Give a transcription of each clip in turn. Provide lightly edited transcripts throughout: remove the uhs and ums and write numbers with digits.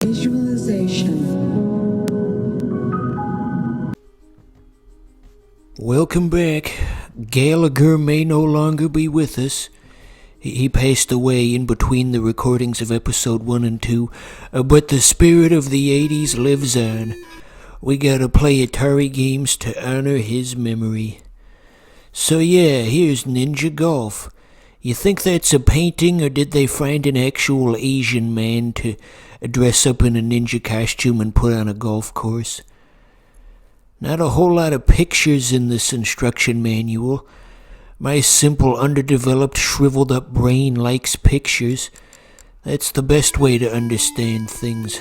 Visualization. Welcome back. Gallagher may no longer be with us. He passed away in between the recordings of episode 1 and 2, but the spirit of the 80s lives on. We gotta play Atari games to honor his memory. So yeah, here's Ninja Golf. You think that's a painting, or did they find an actual Asian man to dress up in a ninja costume and put on a golf course? Not a whole lot of pictures in this instruction manual. My simple, underdeveloped, shriveled up brain likes pictures. That's the best way to understand things.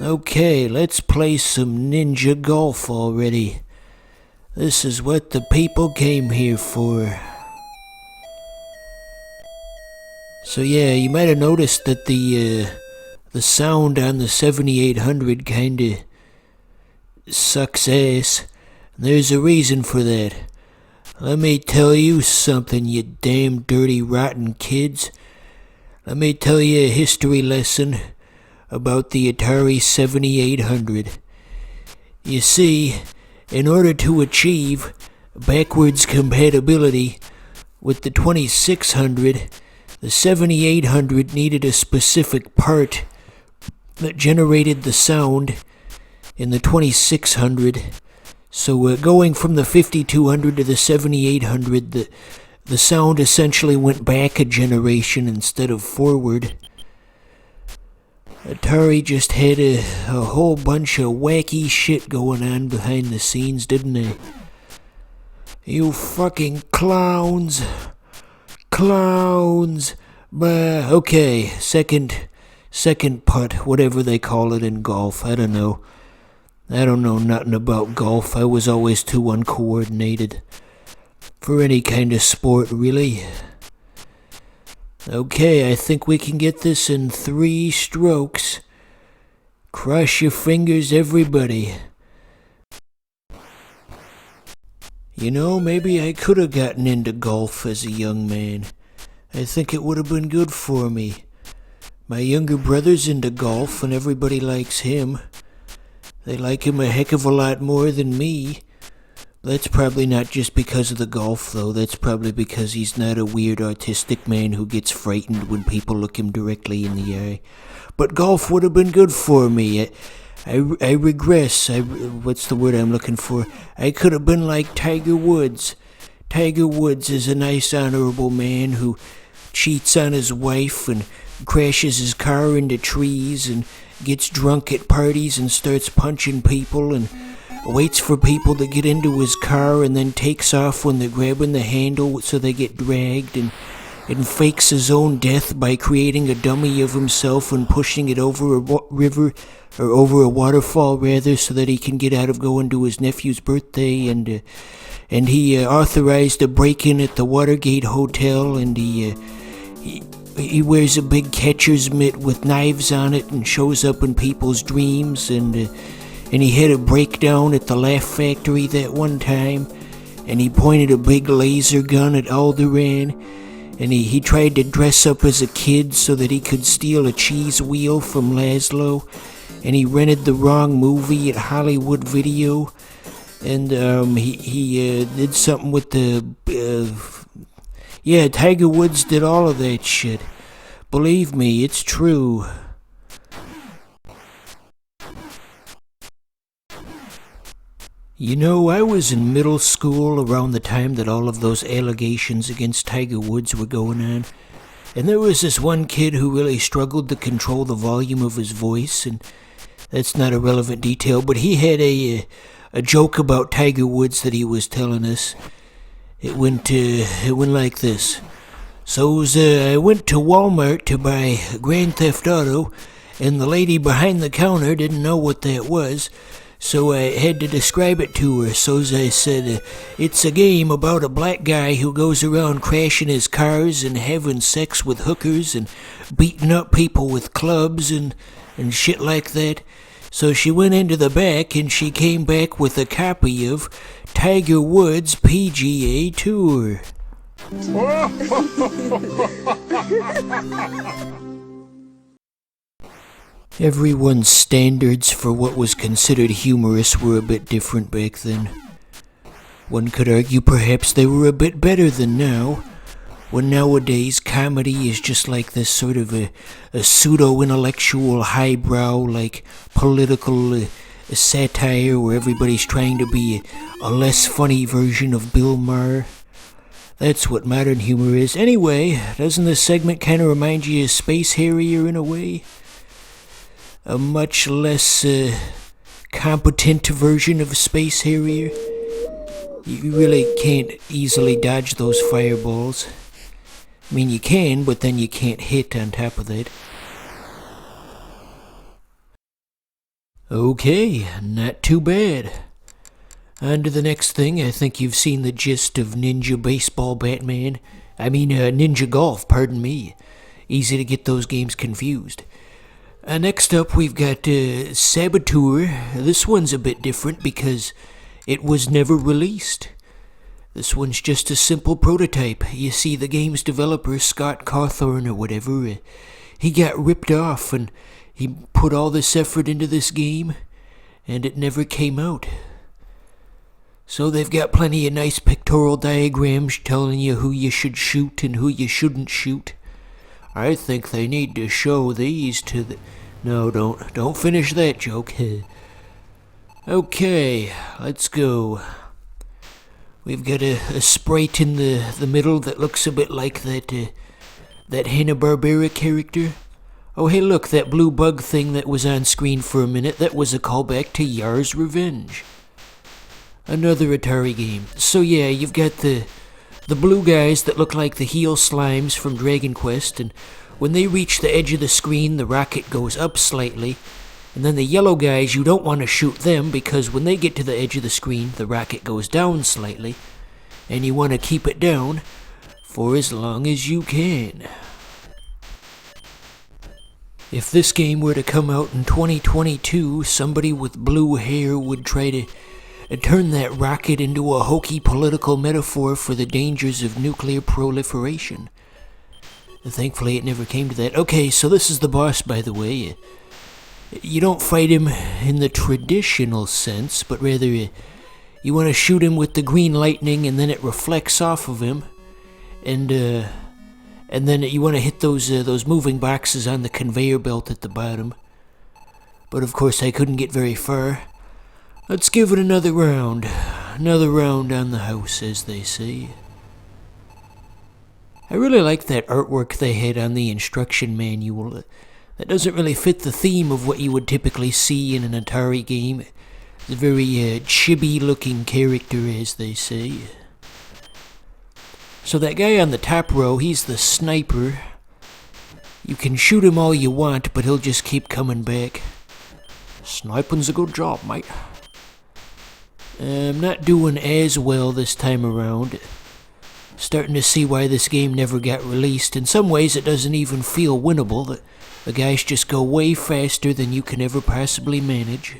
Okay, let's play some ninja golf already. This is what the people came here for. So yeah, you might have noticed that the sound on the 7800 kinda sucks ass. There's a reason for that. Let me tell you something, you damn dirty rotten kids. Let me tell you a history lesson about the Atari 7800. You see, in order to achieve backwards compatibility with the 2600, the 7800 needed a specific part that generated the sound in the 2600. So going from the 5200 to the 7800, the sound essentially went back a generation instead of forward. Atari just had a whole bunch of wacky shit going on behind the scenes, didn't they? You fucking clowns. Clowns. Okay, second putt, whatever they call it in golf, I don't know. I don't know nothing about golf. I was always too uncoordinated for any kind of sport, really. Okay, I think we can get this in 3 strokes. Cross your fingers, everybody. You know, maybe I could have gotten into golf as a young man. I think it would have been good for me. My younger brother's into golf, and everybody likes him. They like him a heck of a lot more than me. That's probably not just because of the golf, though. That's probably because he's not a weird autistic man who gets frightened when people look him directly in the eye. But golf would have been good for me. I regress. What's the word I'm looking for? I could have been like Tiger Woods. Tiger Woods is a nice, honorable man who cheats on his wife and crashes his car into trees and gets drunk at parties and starts punching people and waits for people to get into his car and then takes off when they're grabbing the handle so they get dragged and fakes his own death by creating a dummy of himself and pushing it over a river, or over a waterfall rather, so that he can get out of going to his nephew's birthday. And he authorized a break-in at the Watergate Hotel, and he wears a big catcher's mitt with knives on it and shows up in people's dreams, and he had a breakdown at the Laugh Factory that one time, and he pointed a big laser gun at Alderaan, and he tried to dress up as a kid so that he could steal a cheese wheel from Laszlo, and he rented the wrong movie at Hollywood Video, and he did something with the... Yeah, Tiger Woods did all of that shit. Believe me, it's true. You know, I was in middle school around the time that all of those allegations against Tiger Woods were going on. And there was this one kid who really struggled to control the volume of his voice, and that's not a relevant detail, but he had a joke about Tiger Woods that he was telling us. It went like this. So I went to Walmart to buy Grand Theft Auto, and the lady behind the counter didn't know what that was, so I had to describe it to her. So I said, it's a game about a black guy who goes around crashing his cars and having sex with hookers and beating up people with clubs and shit like that. So she went into the back and she came back with a copy of Tiger Woods' PGA Tour. Everyone's standards for what was considered humorous were a bit different back then. One could argue perhaps they were a bit better than now, when nowadays comedy is just like this sort of a pseudo-intellectual highbrow, like political satire where everybody's trying to be a less funny version of Bill Maher. That's what modern humor is. Anyway, doesn't this segment kind of remind you of Space Harrier in a way? A much less competent version of Space Harrier. You really can't easily dodge those fireballs. I mean, you can, but then you can't hit on top of that. Okay, not too bad. On to the next thing. I think you've seen the gist of Ninja Baseball Batman. Ninja Golf, pardon me. Easy to get those games confused. Next up, we've got Saboteur. This one's a bit different because it was never released. This one's just a simple prototype. You see, the game's developer, Scott Cawthorn or whatever, he got ripped off and he put all this effort into this game and it never came out. So they've got plenty of nice pictorial diagrams telling you who you should shoot and who you shouldn't shoot. I think they need to show these to the... No, don't finish that joke. Okay, let's go. We've got a sprite in the middle that looks a bit like that Hanna-Barbera character. Oh, hey, look, that blue bug thing that was on screen for a minute, that was a callback to Yar's Revenge. Another Atari game. So yeah, you've got the blue guys that look like the heel slimes from Dragon Quest, and when they reach the edge of the screen, the rocket goes up slightly. And then the yellow guys, you don't want to shoot them because when they get to the edge of the screen, the rocket goes down slightly. And you want to keep it down for as long as you can. If this game were to come out in 2022, somebody with blue hair would try to turn that rocket into a hokey political metaphor for the dangers of nuclear proliferation. Thankfully, it never came to that. Okay, so this is the boss, by the way. You don't fight him in the traditional sense, but rather you want to shoot him with the green lightning and then it reflects off of him. And then you want to hit those moving boxes on the conveyor belt at the bottom. But of course I couldn't get very far. Let's give it another round. Another round on the house, as they say. I really like that artwork they had on the instruction manual. That doesn't really fit the theme of what you would typically see in an Atari game. It's a very chibi-looking character, as they say. So that guy on the top row, he's the sniper. You can shoot him all you want, but he'll just keep coming back. Sniping's a good job, mate. I'm not doing as well this time around. Starting to see why this game never got released. In some ways, it doesn't even feel winnable. The guys just go way faster than you can ever possibly manage.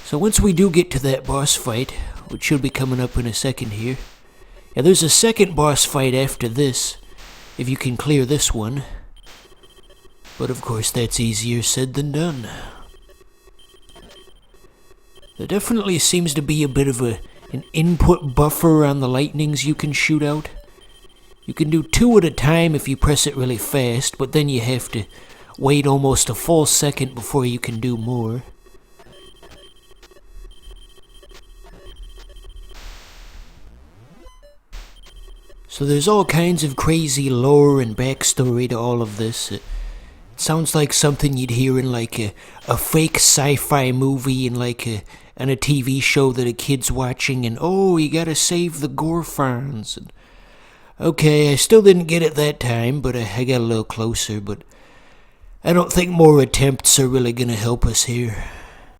So once we do get to that boss fight, which should be coming up in a second here. Yeah, there's a second boss fight after this, if you can clear this one. But of course, that's easier said than done. There definitely seems to be a bit of an input buffer on the lightnings you can shoot out. You can do 2 at a time if you press it really fast, but then you have to wait almost a full second before you can do more. So there's all kinds of crazy lore and backstory to all of this. It sounds like something you'd hear in like a fake sci-fi movie and on a TV show that a kid's watching, and oh, you gotta save the Gorfons. And okay, I still didn't get it that time, but I got a little closer, but I don't think more attempts are really gonna help us here.